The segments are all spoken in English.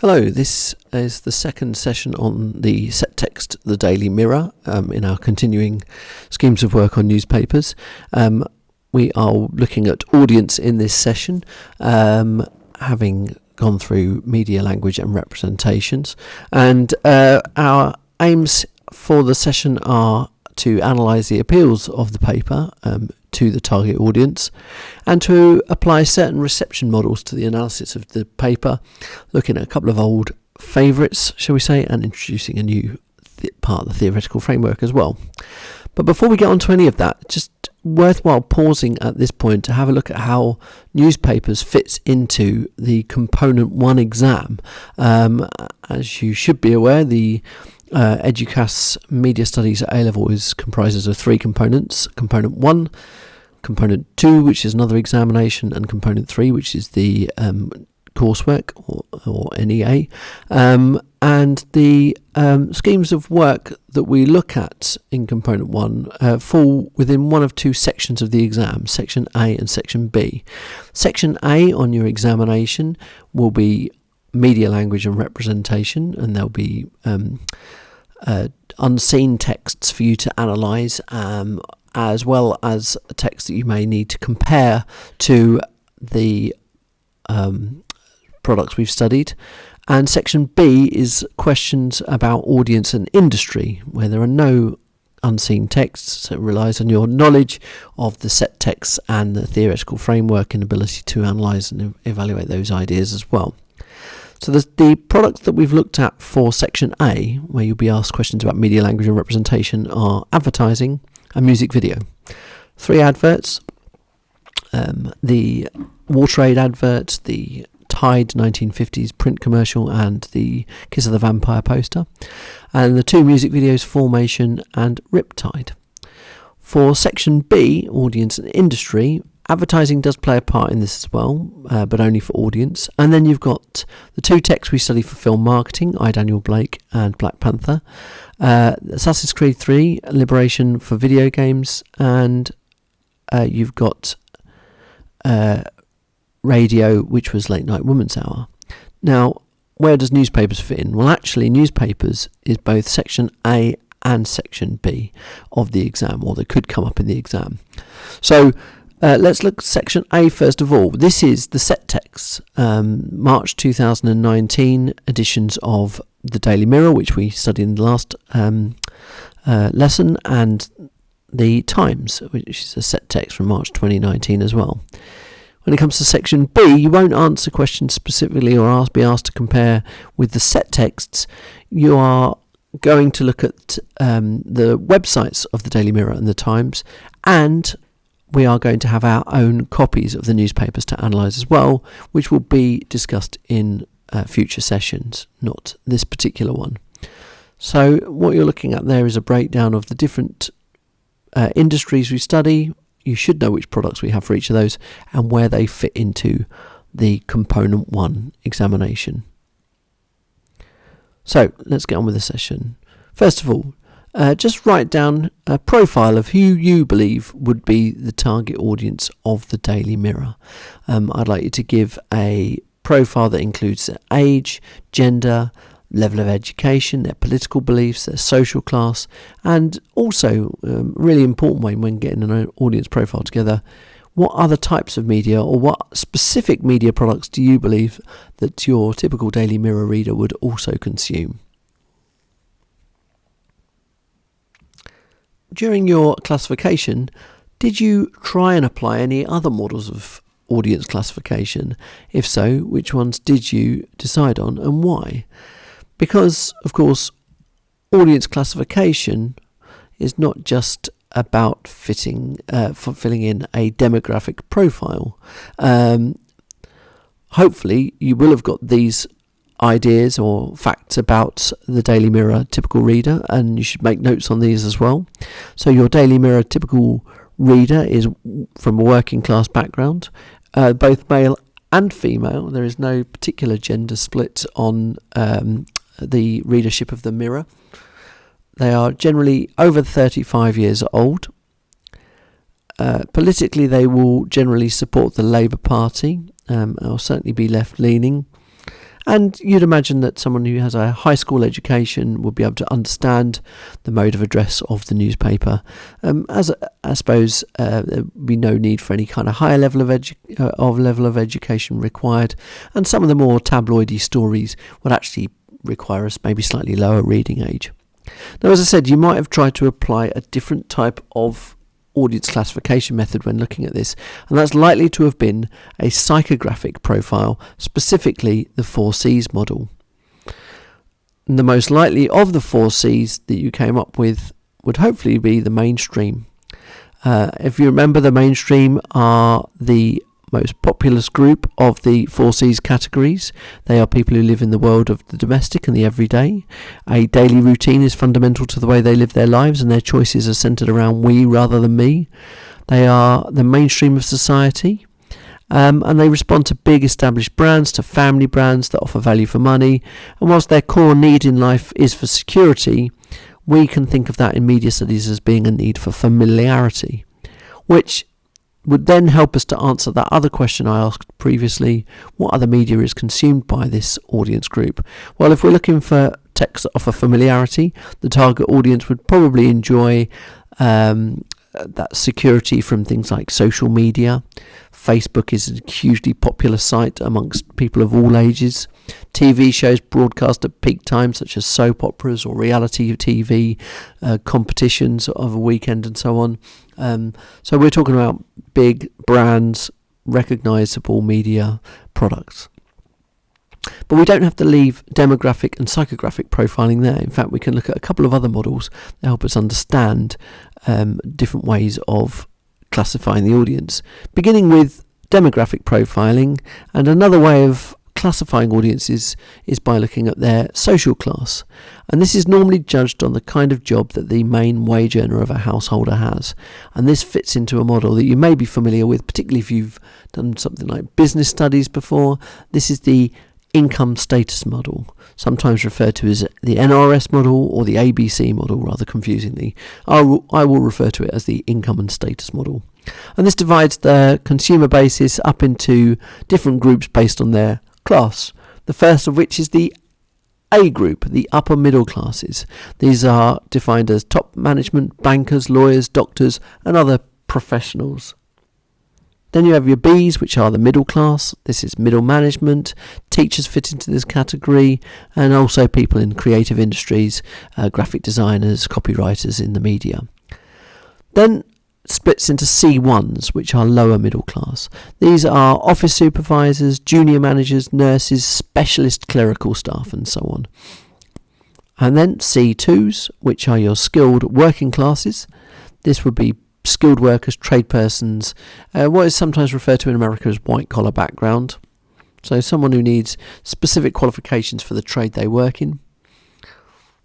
Hello, this is the second session on the set text, the Daily Mirror, in our continuing schemes of work on newspapers. We are looking at audience in this session, having gone through media, language and representations. And our aims for the session are to analyse the appeals of the paper to the target audience and to apply certain reception models to the analysis of the paper, looking at a couple of old favourites, shall we say, and introducing a new part of the theoretical framework as well. But before we get on to any of that, just worthwhile pausing at this point to have a look at how newspapers fits into the Component 1 exam. As you should be aware, the Educas Media Studies at A-Level comprises of three components: Component 1, Component 2, which is another examination, and Component 3, which is the coursework or NEA. And the schemes of work that we look at in Component 1 fall within one of two sections of the exam, Section A and Section B. Section A on your examination will be media, language and representation, and there'll be unseen texts for you to analyse, as well as text that you may need to compare to the products we've studied. And Section B is questions about audience and industry, where there are no unseen texts, so it relies on your knowledge of the set texts and the theoretical framework and ability to analyse and evaluate those ideas as well. So the products that we've looked at for Section A, where you'll be asked questions about media, language and representation, are advertising and music video. Three adverts: the WaterAid advert, the Tide 1950s print commercial and the Kiss of the Vampire poster, and the two music videos, Formation and Riptide. For Section B, audience and industry, advertising does play a part in this as well, but only for audience. And then you've got the two texts we study for film marketing, I, Daniel Blake and Black Panther, Assassin's Creed 3, Liberation for video games, and you've got radio, which was Late Night Woman's Hour. Now, where does newspapers fit in? Well, actually, newspapers is both Section A and Section B of the exam, or they could come up in the exam. So let's look at Section A first of all. This is the set texts, March 2019 editions of the Daily Mirror, which we studied in the last lesson, and the Times, which is a set text from March 2019 as well. When it comes to Section B, you won't answer questions specifically or be asked to compare with the set texts. You are going to look at the websites of the Daily Mirror and the Times, and we are going to have our own copies of the newspapers to analyse as well, which will be discussed in future sessions, not this particular one. So what you're looking at there is a breakdown of the different industries we study. You should know which products we have for each of those and where they fit into the Component 1 examination. So let's get on with the session. First of all, just write down a profile of who you believe would be the target audience of the Daily Mirror. I'd like you to give a profile that includes their age, gender, level of education, their political beliefs, their social class, and also, really important way when getting an audience profile together, what other types of media or what specific media products do you believe that your typical Daily Mirror reader would also consume? During your classification, did you try and apply any other models of audience classification? If so, which ones did you decide on and why? Because, of course, audience classification is not just about filling in a demographic profile. Hopefully, you will have got these ideas or facts about the Daily Mirror typical reader, and you should make notes on these as well. So your Daily Mirror typical reader is from a working class background, both male and female. There is no particular gender split on the readership of the Mirror. They are generally over 35 years old. Politically, they will generally support the Labour Party, or certainly be left-leaning. And you'd imagine that someone who has a high school education would be able to understand the mode of address of the newspaper. As I suppose there'd be no need for any kind of higher level of education required, and some of the more tabloidy stories would actually require a maybe slightly lower reading age. Now, as I said, you might have tried to apply a different type of audience classification method when looking at this, and that's likely to have been a psychographic profile, specifically the 4Cs model. And the most likely of the 4Cs that you came up with would hopefully be the mainstream. If you remember, the mainstream are the most populous group of the 4Cs categories. They are people who live in the world of the domestic and the everyday. A daily routine is fundamental to the way they live their lives, and their choices are centred around we rather than me. They are the mainstream of society, and they respond to big established brands, to family brands that offer value for money. And whilst their core need in life is for security, we can think of that in media studies as being a need for familiarity, which would then help us to answer that other question I asked previously: what other media is consumed by this audience group? Well, if we're looking for text that offer familiarity, the target audience would probably enjoy that security from things like social media. Facebook is a hugely popular site amongst people of all ages. TV shows broadcast at peak times, such as soap operas or reality TV competitions of a weekend and so on. So we're talking about big brands, recognisable media products. But we don't have to leave demographic and psychographic profiling there. In fact, we can look at a couple of other models that help us understand different ways of classifying the audience, beginning with demographic profiling. And another way of classifying audiences is by looking at their social class, and this is normally judged on the kind of job that the main wage earner of a householder has. And this fits into a model that you may be familiar with, particularly if you've done something like business studies before. This is the income status model, sometimes referred to as the NRS model or the ABC model, rather confusingly. I will refer to it as the income and status model. And this divides the consumer basis up into different groups based on their class. The first of which is the A group, the upper middle classes. These are defined as top management, bankers, lawyers, doctors, and other professionals. Then you have your Bs, which are the middle class. This is middle management. Teachers fit into this category, and also people in creative industries, graphic designers, copywriters in the media. Then splits into C1s, which are lower middle class. These are office supervisors, junior managers, nurses, specialist clerical staff, and so on. And then C2s, which are your skilled working classes. This would be skilled workers, trade persons, what is sometimes referred to in America as white collar background. So someone who needs specific qualifications for the trade they work in.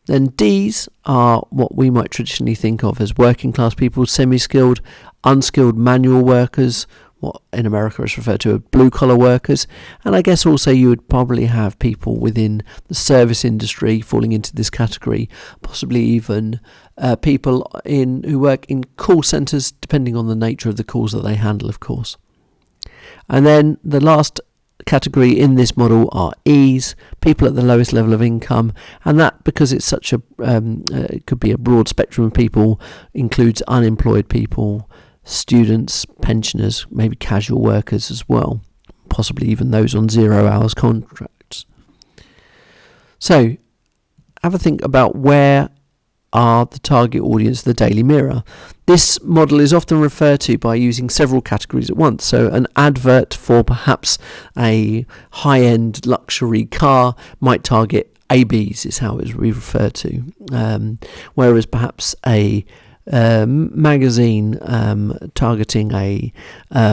Then Ds are what we might traditionally think of as working class people, semi-skilled, unskilled manual workers, what in America is referred to as blue collar workers. And I guess also you would probably have people within the service industry falling into this category, possibly even people who work in call centres, depending on the nature of the calls that they handle, of course. And then the last category in this model are E's, people at the lowest level of income, and that, because it's such a it could be a broad spectrum of people, includes unemployed people, students, pensioners, maybe casual workers as well, possibly even those on 0 hours contracts. So have a think about where are the target audience of the Daily Mirror. This model is often referred to by using several categories at once. So an advert for perhaps a high-end luxury car might target ABs, is how it is referred to, whereas perhaps a magazine targeting a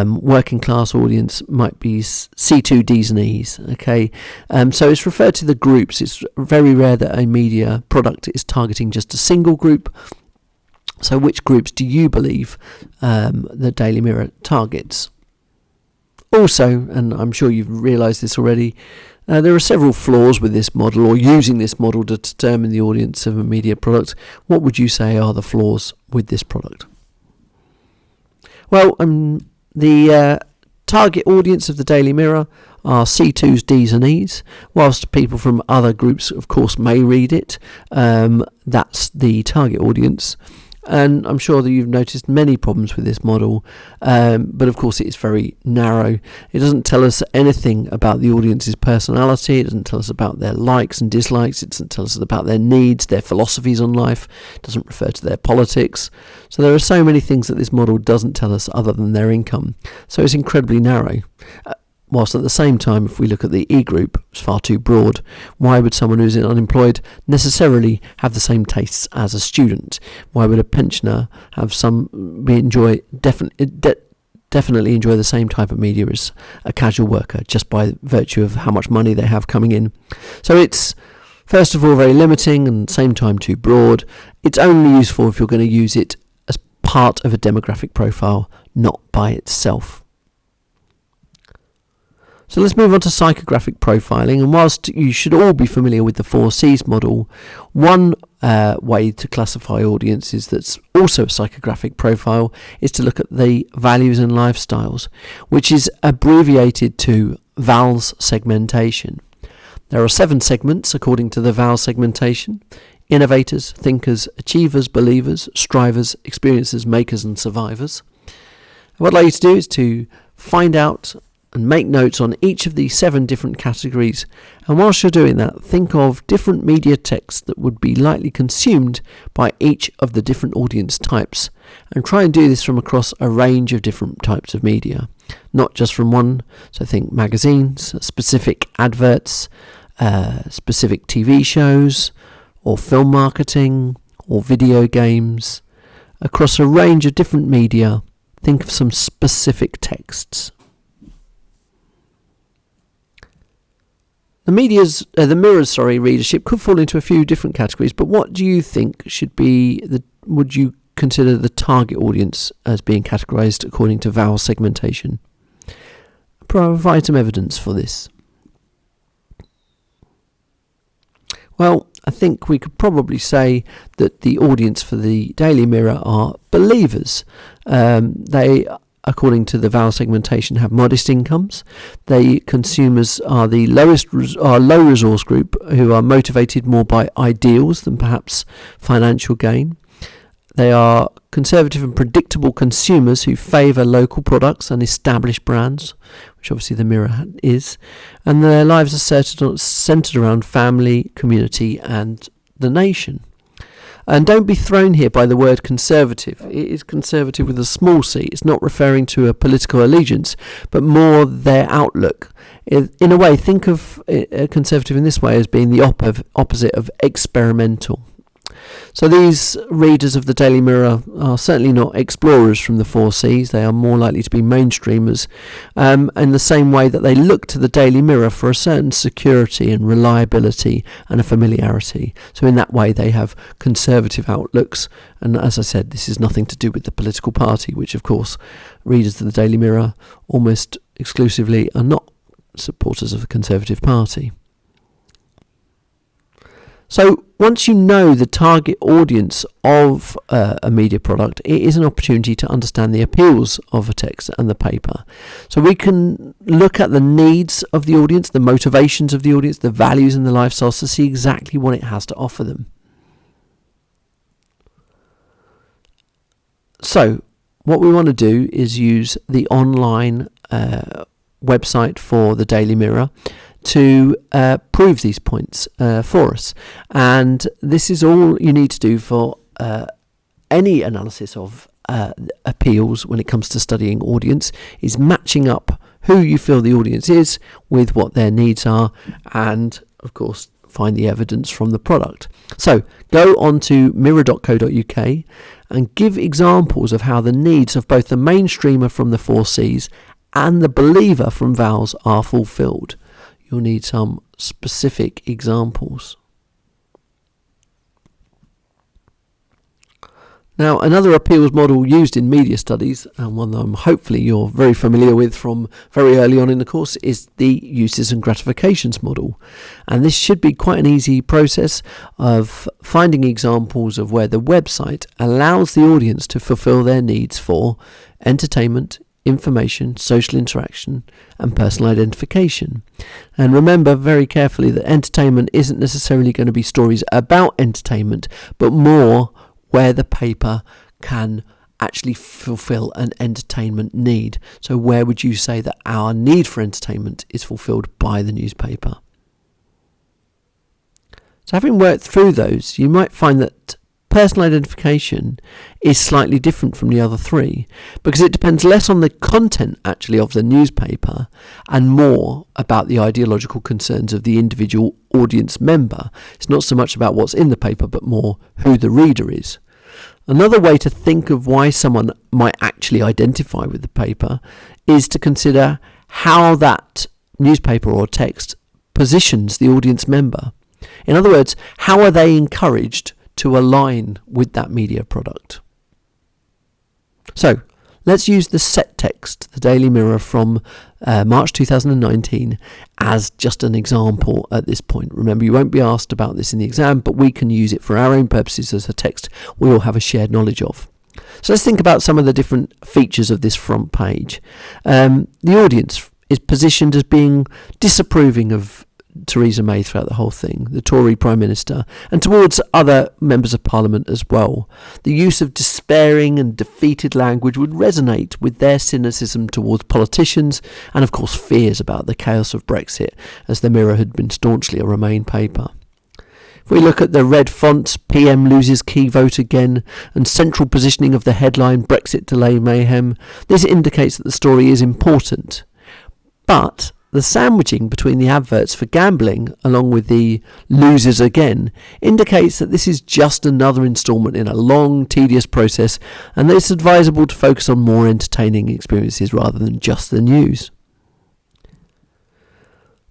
working class audience might be C2, Ds and Es. Okay, so it's referred to the groups. It's very rare that a media product is targeting just a single group. So which groups do you believe the Daily Mirror targets? Also, and I'm sure you've realised this already, there are several flaws with this model, or using this model to determine the audience of a media product. What would you say are the flaws with this product? Well, the target audience of the Daily Mirror are C2s, Ds and Es, whilst people from other groups of course may read it. That's the target audience. And I'm sure that you've noticed many problems with this model, but of course it is very narrow. It doesn't tell us anything about the audience's personality. It doesn't tell us about their likes and dislikes. It doesn't tell us about their needs, their philosophies on life. It doesn't refer to their politics. So there are so many things that this model doesn't tell us other than their income. So it's incredibly narrow. Whilst at the same time, if we look at the E group, it's far too broad. Why would someone who's unemployed necessarily have the same tastes as a student? Why would a pensioner have definitely enjoy the same type of media as a casual worker, just by virtue of how much money they have coming in? So it's, first of all, very limiting and at the same time too broad. It's only useful if you're going to use it as part of a demographic profile, not by itself. So let's move on to psychographic profiling, and whilst you should all be familiar with the 4Cs model, one way to classify audiences that's also a psychographic profile is to look at the values and lifestyles, which is abbreviated to VALS segmentation. There are 7 segments according to the VALS segmentation: innovators, thinkers, achievers, believers, strivers, experiencers, makers and survivors. What I'd like you to do is to find out and make notes on each of these 7 different categories, and whilst you're doing that, think of different media texts that would be likely consumed by each of the different audience types, and try and do this from across a range of different types of media, not just from one. So think magazines, specific adverts, specific TV shows, or film marketing, or video games. Across a range of different media, think of some specific texts. The mirror's readership could fall into a few different categories, but what do you think would you consider the target audience as being categorised according to VAL segmentation? Provide some evidence for this. Well, I think we could probably say that the audience for the Daily Mirror are believers. They, according to the VAL segmentation, have modest incomes. The consumers are the low resource group, who are motivated more by ideals than perhaps financial gain. They are conservative and predictable consumers who favour local products and established brands, which obviously the Mirror is, and their lives are centred around family, community and the nation. And don't be thrown here by the word conservative. It is conservative with a small c. It's not referring to a political allegiance, but more their outlook. In a way, think of conservative in this way as being the opposite of experimental. So these readers of the Daily Mirror are certainly not explorers from the 4Cs. They are more likely to be mainstreamers, in the same way that they look to the Daily Mirror for a certain security and reliability and a familiarity. So in that way they have conservative outlooks, and as I said, this is nothing to do with the political party, which of course readers of the Daily Mirror almost exclusively are not supporters of the Conservative Party. So once you know the target audience of a media product, it is an opportunity to understand the appeals of a text and the paper. So we can look at the needs of the audience, the motivations of the audience, the values and the lifestyles to see exactly what it has to offer them. So what we want to do is use the online website for the Daily Mirror to prove these points for us, and this is all you need to do for any analysis of appeals when it comes to studying audience, is matching up who you feel the audience is with what their needs are, and of course find the evidence from the product. So go on to mirror.co.uk and give examples of how the needs of both the mainstreamer from the 4Cs and the believer from VALS are fulfilled. You'll need some specific examples. Now, another appeals model used in media studies, and one that hopefully you're very familiar with from very early on in the course, is the uses and gratifications model. And this should be quite an easy process of finding examples of where the website allows the audience to fulfill their needs for entertainment, information, social interaction, and personal identification. And remember very carefully that entertainment isn't necessarily going to be stories about entertainment, but more where the paper can actually fulfill an entertainment need. So where would you say that our need for entertainment is fulfilled by the newspaper? So having worked through those, you might find that personal identification is slightly different from the other three, because it depends less on the content actually of the newspaper and more about the ideological concerns of the individual audience member. It's not so much about what's in the paper, but more who the reader is. Another way to think of why someone might actually identify with the paper is to consider how that newspaper or text positions the audience member. In other words, how are they encouraged to align with that media product? So let's use the set text, the Daily Mirror from March 2019, as just an example at this point. Remember, you won't be asked about this in the exam, but we can use it for our own purposes as a text we all have a shared knowledge of. So let's think about some of the different features of this front page. The audience is positioned as being disapproving of Theresa May throughout the whole thing, the Tory Prime Minister, and towards other members of Parliament as well. The use of despairing and defeated language would resonate with their cynicism towards politicians and of course fears about the chaos of Brexit, as the Mirror had been staunchly a Remain paper. If we look at the red font, PM loses key vote again, and central positioning of the headline, Brexit delay mayhem, this indicates that the story is important. But the sandwiching between the adverts for gambling along with the loses again indicates that this is just another instalment in a long, tedious process, and that it's advisable to focus on more entertaining experiences rather than just the news.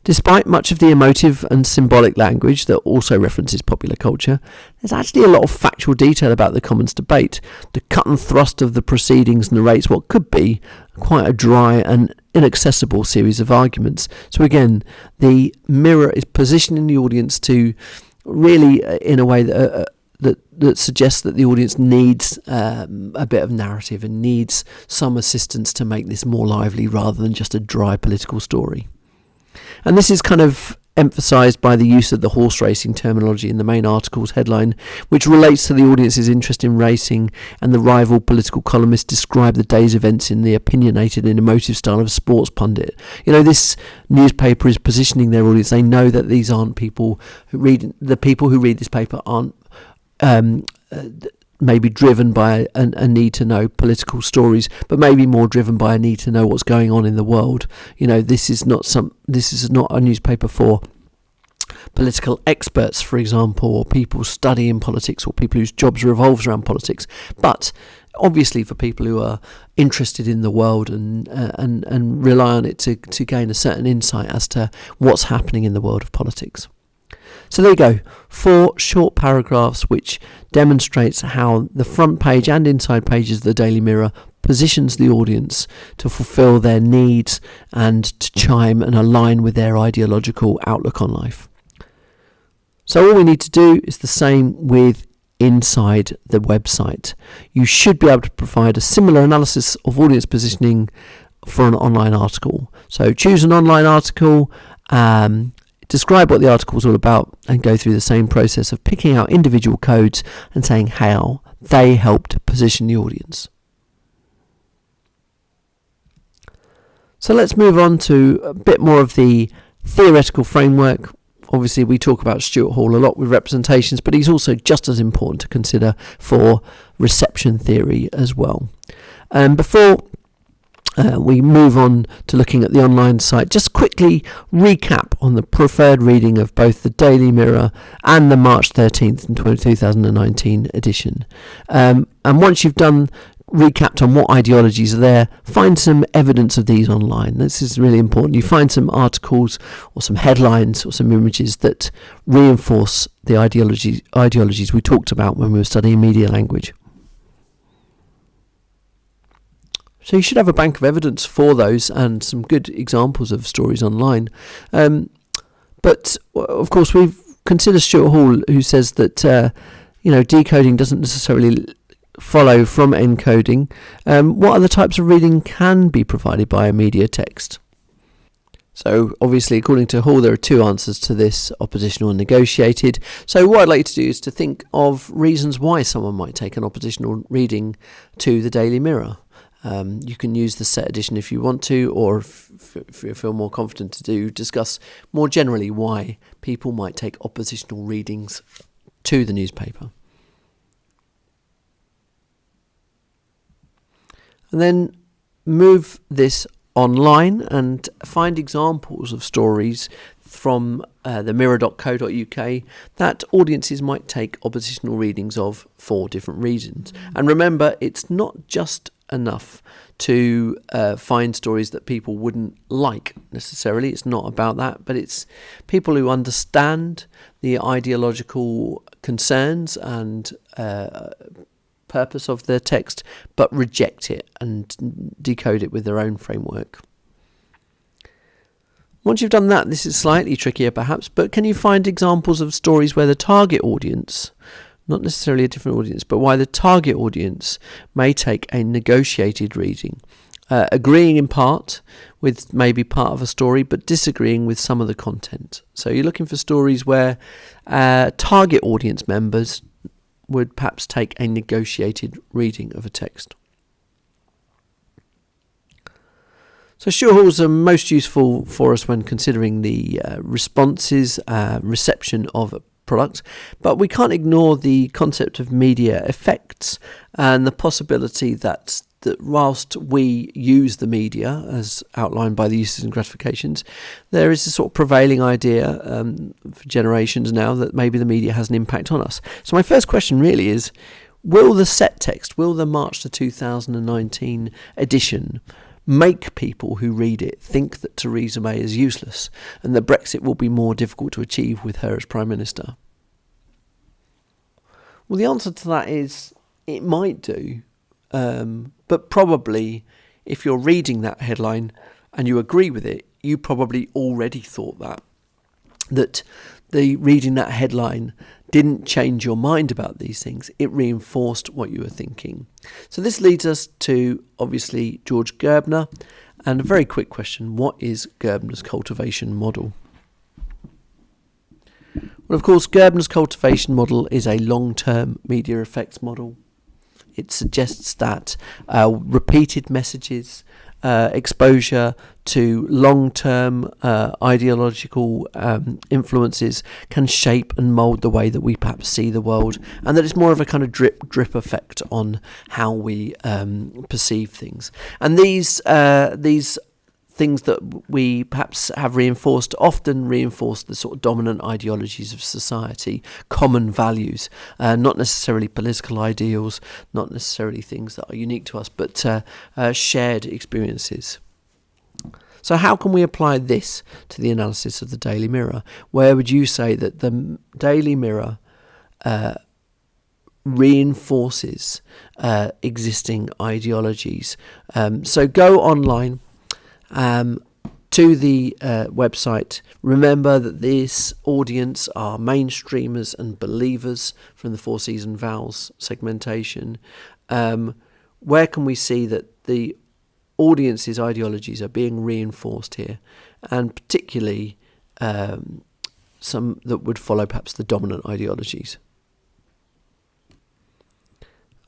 Despite much of the emotive and symbolic language that also references popular culture, there's actually a lot of factual detail about the Commons debate. The cut and thrust of the proceedings narrates what could be quite a dry and inaccessible series of arguments. So again, the Mirror is positioning the audience to really, in a way that suggests that the audience needs a bit of narrative and needs some assistance to make this more lively rather than just a dry political story. And this is kind of emphasised by the use of the horse racing terminology in the main article's headline, which relates to the audience's interest in racing, and the rival political columnists describe the day's events in the opinionated and emotive style of a sports pundit. You know, this newspaper is positioning their audience. They know that these aren't people who read, the people who read this paper aren't maybe driven by a need to know political stories, but maybe more driven by a need to know what's going on in the world. You know, this is not a newspaper for political experts, for example, or people studying politics, or people whose jobs revolves around politics, but obviously for people who are interested in the world and rely on it to gain a certain insight as to what's happening in the world of politics. So there you go, 4 short paragraphs which demonstrates how the front page and inside pages of the Daily Mirror positions the audience to fulfil their needs and to chime and align with their ideological outlook on life. So all we need to do is the same with inside the website. You should be able to provide a similar analysis of audience positioning for an online article. So choose an online article, describe what the article is all about, and go through the same process of picking out individual codes and saying how they help to position the audience. So let's move on to a bit more of the theoretical framework. Obviously, we talk about Stuart Hall a lot with representations, but he's also just as important to consider for reception theory as well. Before we move on to looking at the online site, just quickly recap on the preferred reading of both the Daily Mirror and the March 13th and 2019 edition. And once you've done recapped on what ideologies are there, find some evidence of these online. This is really important. You find some articles or some headlines or some images that reinforce the ideologies we talked about when we were studying media language. So you should have a bank of evidence for those and some good examples of stories online. But of course, we've considered Stuart Hall, who says that decoding doesn't necessarily follow from encoding, what other types of reading can be provided by a media text? So obviously, according to Hall, there are two answers to this: oppositional and negotiated. So what I'd like to do is to think of reasons why someone might take an oppositional reading to the Daily Mirror. You can use the set edition if you want to, or if you feel more confident to discuss more generally why people might take oppositional readings to the newspaper. And then move this online and find examples of stories from the mirror.co.uk that audiences might take oppositional readings of for different reasons. And remember, it's not just enough to find stories that people wouldn't like necessarily. It's not about that, but it's people who understand the ideological concerns and purpose of the text, but reject it and decode it with their own framework. Once you've done that, this is slightly trickier perhaps, but can you find examples of stories where the target audience, not necessarily a different audience, but why the target audience may take a negotiated reading, agreeing in part with maybe part of a story, but disagreeing with some of the content? So you're looking for stories where target audience members would perhaps take a negotiated reading of a text. So shorthauls are most useful for us when considering the responses, reception of a product, but we can't ignore the concept of media effects and the possibility that whilst we use the media as outlined by the uses and gratifications, there is a sort of prevailing idea for generations now that maybe the media has an impact on us. So my first question really is, will the set text, will the March 2019 edition make people who read it think that Theresa May is useless and that Brexit will be more difficult to achieve with her as Prime Minister? Well, the answer to that is it might do. But probably if you're reading that headline and you agree with it, you probably already thought that the reading that headline didn't change your mind about these things. It reinforced what you were thinking. So this leads us to, obviously, George Gerbner. And a very quick question: what is Gerbner's cultivation model? Well, of course, Gerbner's cultivation model is a long-term media effects model. It suggests that repeated messages, exposure to long-term ideological influences can shape and mould the way that we perhaps see the world, and that it's more of a kind of drip effect on how we perceive things. And these things that we perhaps have reinforced often reinforce the sort of dominant ideologies of society, common values, not necessarily political ideals, not necessarily things that are unique to us, but shared experiences. So how can we apply this to the analysis of the Daily Mirror? Where would you say that the Daily Mirror reinforces existing ideologies? So go online to the website. Remember that this audience are mainstreamers and believers from the Four Season Vowels segmentation. Where can we see that the audience's ideologies are being reinforced here, and particularly some that would follow perhaps the dominant ideologies?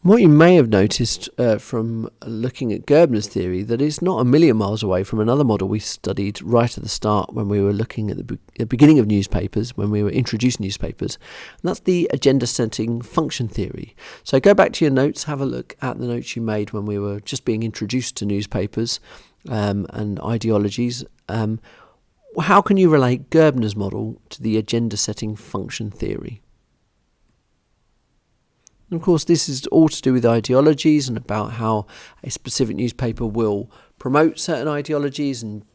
What you may have noticed from looking at Gerbner's theory, that it's not a million miles away from another model we studied right at the start when we were looking at the beginning of newspapers, when we were introducing newspapers, and that's the agenda setting function theory. So go back to your notes, have a look at the notes you made when we were just being introduced to newspapers and ideologies. How can you relate Gerbner's model to the agenda setting function theory? And of course, this is all to do with ideologies and about how a specific newspaper will promote certain ideologies and,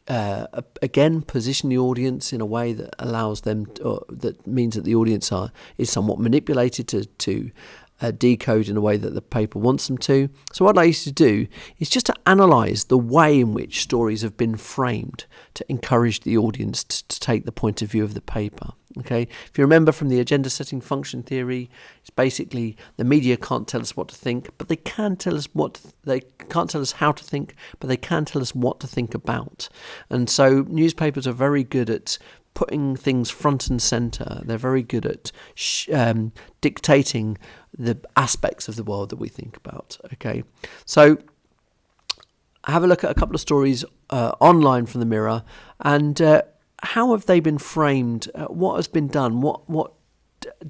again, position the audience in a way that allows them, that means that the audience is somewhat manipulated to decode in a way that the paper wants them to. So what I used to do is just to analyse the way in which stories have been framed to encourage the audience to take the point of view of the paper. Okay, if you remember from the agenda setting function theory, it's basically the media can't tell us what to think, but they can tell us they can't tell us how to think, but they can tell us what to think about. And so newspapers are very good at putting things front and centre. They're very good at dictating the aspects of the world that we think about. Okay, so have a look at a couple of stories online from the Mirror, and how have they been framed? What has been done? What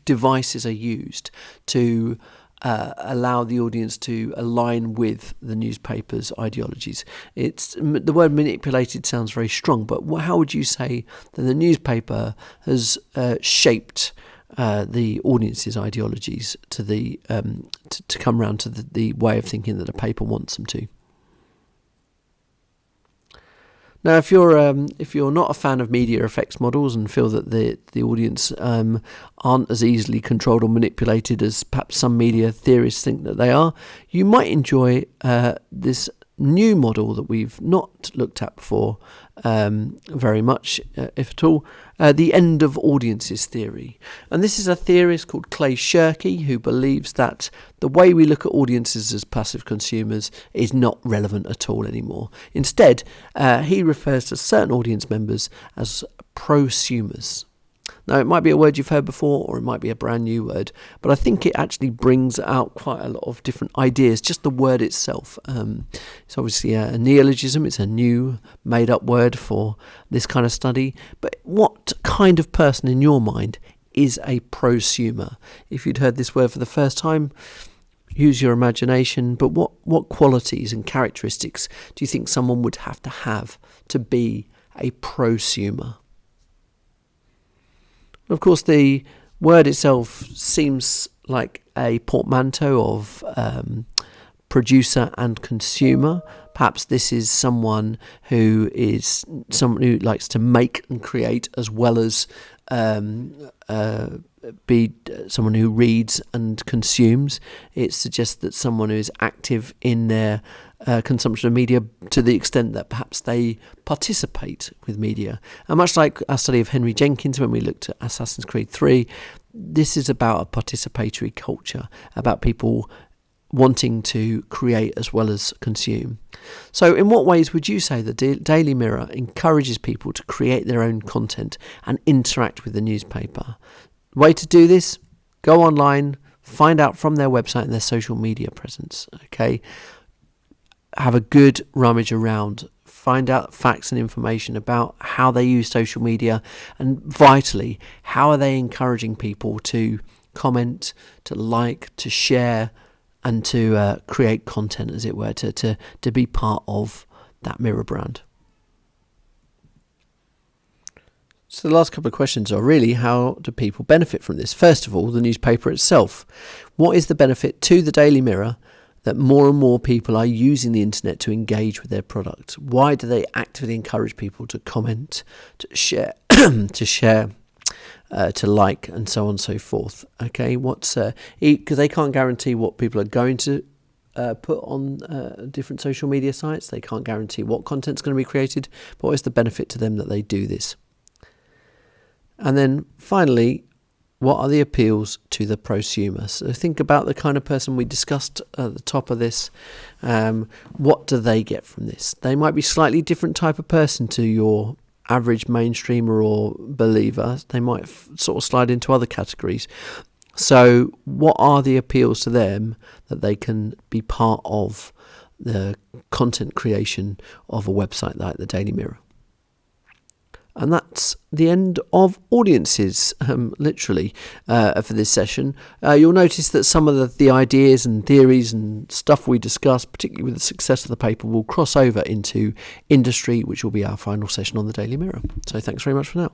devices are used to allow the audience to align with the newspaper's ideologies? The word manipulated sounds very strong, but how would you say that the newspaper has shaped the audience's ideologies to come around to the way of thinking that a paper wants them to? Now, if you're not a fan of media effects models and feel that the audience aren't as easily controlled or manipulated as perhaps some media theorists think that they are, you might enjoy this new model that we've not looked at before very much, if at all, the end of audiences theory. And this is a theorist called Clay Shirky, who believes that the way we look at audiences as passive consumers is not relevant at all anymore. Instead, he refers to certain audience members as prosumers. Now, it might be a word you've heard before, or it might be a brand new word, but I think it actually brings out quite a lot of different ideas, just the word itself. It's obviously a neologism, it's a new made-up word for this kind of study, but what kind of person in your mind is a prosumer? If you'd heard this word for the first time, use your imagination, but what qualities and characteristics do you think someone would have to be a prosumer? Of course, the word itself seems like a portmanteau of producer and consumer. Perhaps this is someone who likes to make and create, as well as be someone who reads and consumes. It suggests that someone who is active in their consumption of media to the extent that perhaps they participate with media. And much like our study of Henry Jenkins when we looked at Assassin's Creed 3, this is about a participatory culture, about people wanting to create as well as consume. So in what ways would you say the Daily Mirror encourages people to create their own content and interact with the newspaper? The way to do this, go online, find out from their website and their social media presence, okay? Have a good rummage around, find out facts and information about how they use social media, and vitally, how are they encouraging people to comment, to like, to share, and to create content, as it were, to be part of that Mirror brand. So the last couple of questions are really, how do people benefit from this? First of all, the newspaper itself. What is the benefit to the Daily Mirror that more and more people are using the internet to engage with their product? Why do they actively encourage people to comment, to share, to like, and so on and so forth? Okay, because they can't guarantee what people are going to put on different social media sites. They can't guarantee what content's going to be created, but what is the benefit to them that they do this? And then finally, what are the appeals to the prosumer? So think about the kind of person we discussed at the top of this. What do they get from this? They might be slightly different type of person to your average mainstreamer or believer. They might sort of slide into other categories. So what are the appeals to them that they can be part of the content creation of a website like the Daily Mirror? And that's the end of audiences, literally, for this session. You'll notice that some of the ideas and theories and stuff we discussed, particularly with the success of the paper, will cross over into industry, which will be our final session on the Daily Mirror. So thanks very much for now.